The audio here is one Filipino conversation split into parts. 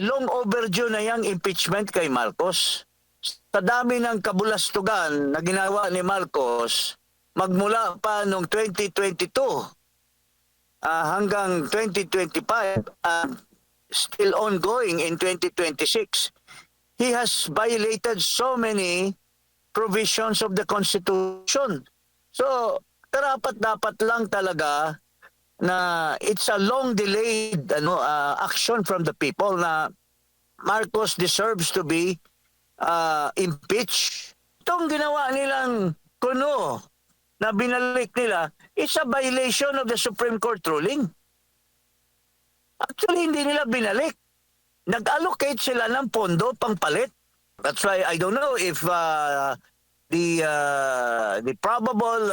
long overdue na yung impeachment kay Marcos. Sa dami ng kabulastugan na ginawa ni Marcos, magmula pa noong 2022 hanggang 2025, still ongoing in 2026, he has violated so many provisions of the Constitution. So, karapat-dapat lang talaga na it's a long delayed action from the people na Marcos deserves to be impeached. Itong ginawa nilang kuno na binalik nila, it's a violation of the Supreme Court ruling. Actually, hindi nila binalik. Nag-allocate sila ng pondo pangpalit. That's why I don't know if the probable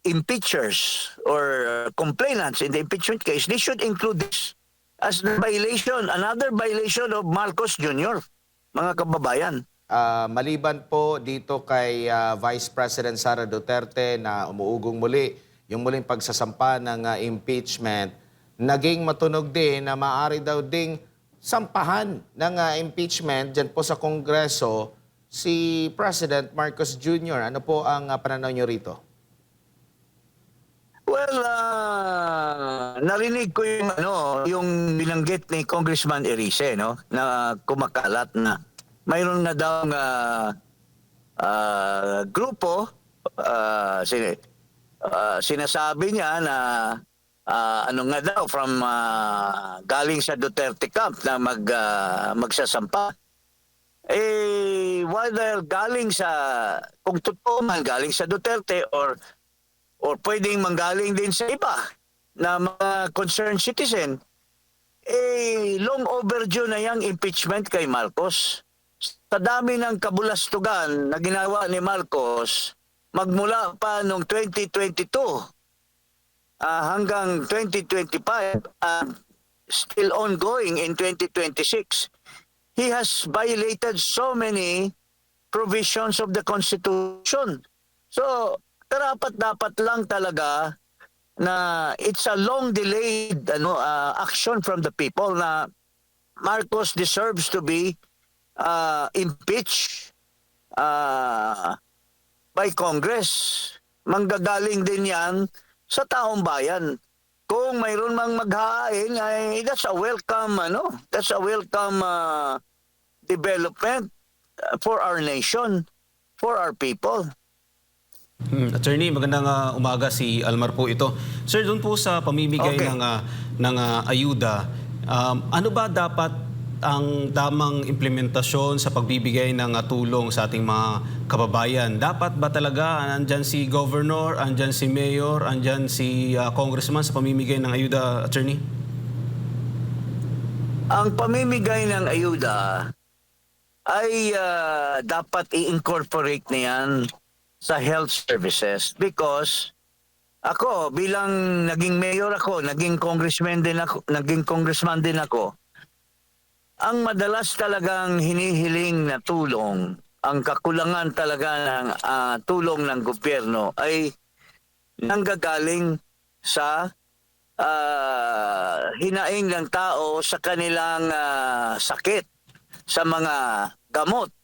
impeachers or complainants in the impeachment case, they should include this as the violation, another violation of Marcos Jr., mga kababayan. Maliban po dito kay Vice President Sara Duterte na umuugong muli yung muling pagsasampa ng impeachment, naging matunog din na maaari daw ding sampahan ng impeachment dyan po sa Kongreso si President Marcos Jr. Ano po ang pananaw nyo rito? Well, narinig ko yung binanggit ni Congressman Erice, no, na kumakalat na mayroon na daw grupo, sinasabi niya na from galing sa Duterte camp na magsasampa. Whether galing sa, kung totoo man galing sa Duterte or pwedeng manggaling din sa iba na mga concerned citizen, long overdue na yung impeachment kay Marcos. Sa dami ng kabulastugan na ginawa ni Marcos, magmula pa noong 2022 hanggang 2025, still ongoing in 2026, he has violated so many provisions of the Constitution. So, karapat-dapat lang talaga na it's a long delayed action from the people na Marcos deserves to be impeached by Congress. Manggagaling din yan sa taong bayan. Kung mayroon mang maghahain, that's a welcome development for our nation, for our people. Attorney, magandang umaga, si Almar po ito. Sir, doon po sa pamimigay ng ayuda, ano ba dapat ang tamang implementasyon sa pagbibigay ng tulong sa ating mga kababayan? Dapat ba talaga andyan si Governor, andyan si Mayor, andyan si Congressman sa pamimigay ng ayuda, Attorney? Ang pamimigay ng ayuda ay dapat i-incorporate na yan sa health services because ako bilang naging mayor ako, naging congressman din ako, ang madalas talagang hinihiling na tulong, ang kakulangan talaga ng tulong ng gobyerno ay nanggagaling sa hinaing ng tao sa kanilang sakit, sa mga gamot.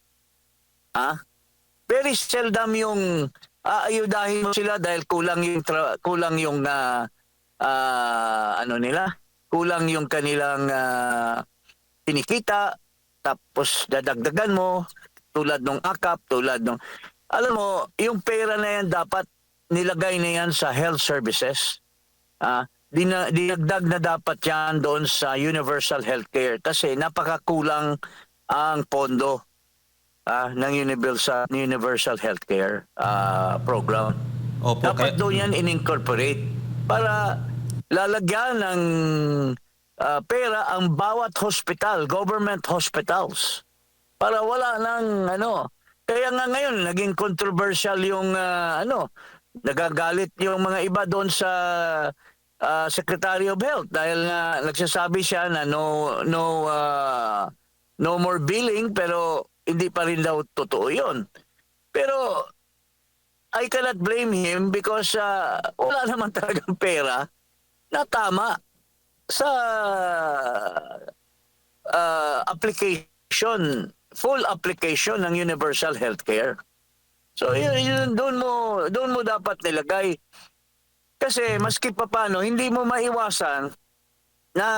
Very seldom yung aayudahin mo sila dahil kulang yung kulang yung kanilang kinikita, tapos dadagdagan mo tulad ng AKAP, alam mo, yung pera na yan dapat nilagay na yan sa health services. Dinagdag na dapat yan doon sa universal healthcare kasi napakakulang ang pondo ng universal healthcare program. Opo, dapat doon yan in-incorporate para lalagyan ng pera ang bawat hospital, government hospitals, para wala nang Kaya nga ngayon naging controversial yung nagagalit yung mga iba doon sa Secretary of Health dahil nga nagsasabi siya na no more billing, pero hindi pa rin daw totoo yun. Pero I cannot blame him because wala naman talagang pera na tama sa application, full application ng universal healthcare. So yun doon mo dapat nilagay. Kasi maski pa paano, hindi mo maiwasan na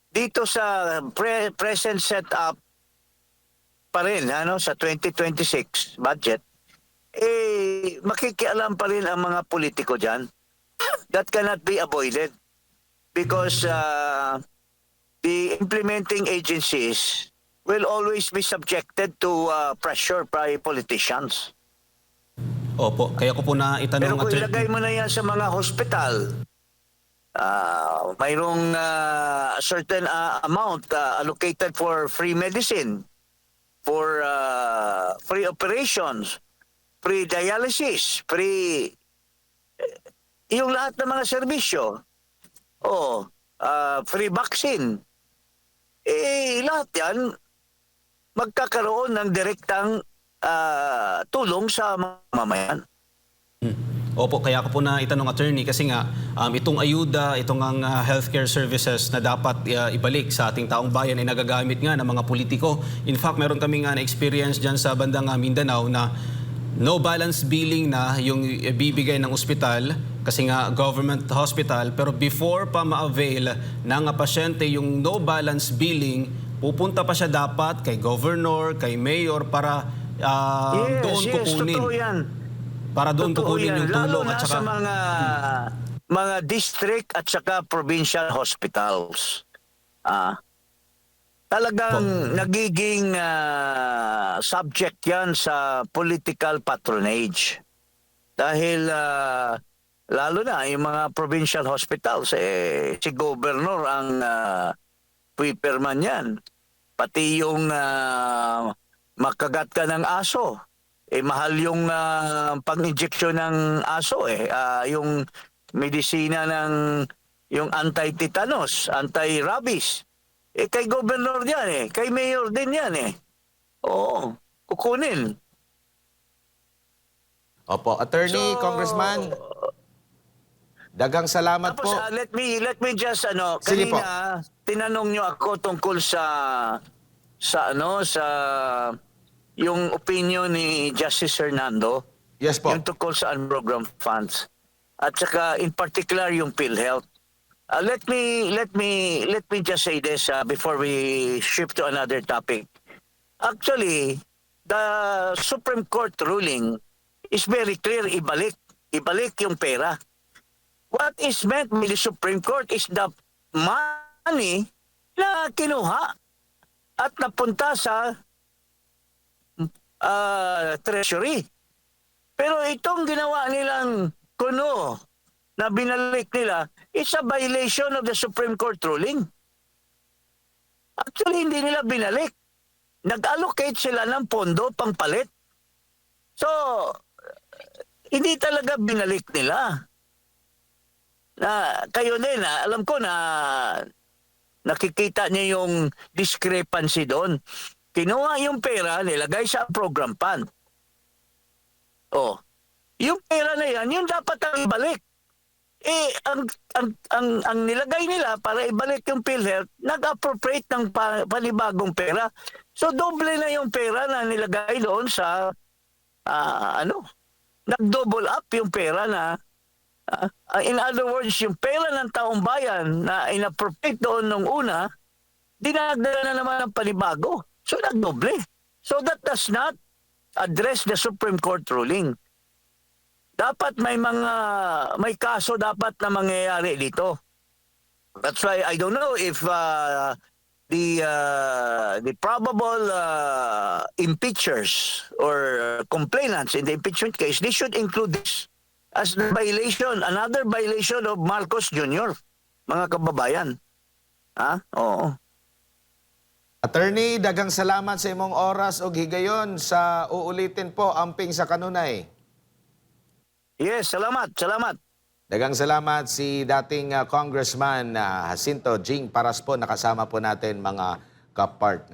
dito sa present setup pa rin sa 2026 budget, makikialam pa rin ang mga politiko dyan. That cannot be avoided because the implementing agencies will always be subjected to pressure by politicians. Opo, kaya ko po na Pero itanong, kung Attorney. ilagay mo na yan sa mga hospital, mayroong certain amount allocated for free medicine, for free operations, free dialysis, free yung lahat ng mga serbisyo. Free vaccine. Lahat yan magkakaroon ng direktang tulong sa mamamayan. Opo, kaya ko po na itanong, Attorney, kasi nga itong ayuda, itong ang healthcare services na dapat ibalik sa ating taong bayan ay nagagamit nga ng mga politiko. In fact, meron kami nga na-experience dyan sa bandang Mindanao na no balance billing na yung bibigay ng ospital kasi nga government hospital, pero before pa ma-avail ng pasyente yung no balance billing, pupunta pa siya dapat kay governor, kay mayor para doon kukunin. Totoo yan. Para doon Totoo kukunin yan. yung Lalo tulong na at saka sa mga district at saka provincial hospitals. Talagang nagiging subject yan sa political patronage. Dahil lalo na yung mga provincial hospitals, si governor ang puiperman yan. Pati yung makagat ka ng aso. Mahal yung pang-injection ng aso yung medisina ng yung anti-tetanus, anti-rabies. Kay governor yan kay mayor din yan Oo, kukunin. Opo, Attorney, Congressman, dagang salamat Tapos po. let me just Sige po. kanina tinanong nyo ako tungkol sa yung opinion ni Justice Hernando. Yes po. Yung tungkol sa unprogrammed funds. At saka in particular yung PhilHealth. Let me just say this before we shift to another topic. Actually, the Supreme Court ruling is very clear, ibalik yung pera. What is meant by the Supreme Court is the money na kinuha at napunta sa treasury. Pero itong ginawa nilang kuno na binalik nila, it's a violation of the Supreme Court ruling. Actually, hindi nila binalik. Nag-allocate sila ng pondo pangpalit. So, hindi talaga binalik nila. Na kayo din, alam ko na nakikita niyo yung discrepancy doon. Kinuha yung pera, nilagay sa program fund. Yung pera na yan, yun dapat ang ibalik. Ang nilagay nila para ibalik yung PhilHealth, nag-appropriate ng panibagong pera. So, doble na yung pera na nilagay doon sa, nag-double up yung pera na, in other words, yung pera ng taong bayan na inappropriate doon nung una, dinagdala na naman ng panibago. So, nagdoble. So, that does not address the Supreme Court ruling. Dapat may kaso dapat na mangyayari dito. That's why I don't know if the probable impeachers or complainants in the impeachment case, they should include this as the violation, another violation of Marcos Jr., mga kababayan. Oo. Attorney, dagang salamat sa imong oras o higayon sa uulitin po amping sa kanunay. Yes, salamat. Dagang salamat si dating Congressman Jacinto Jing Paras po, nakasama po natin mga kapartners.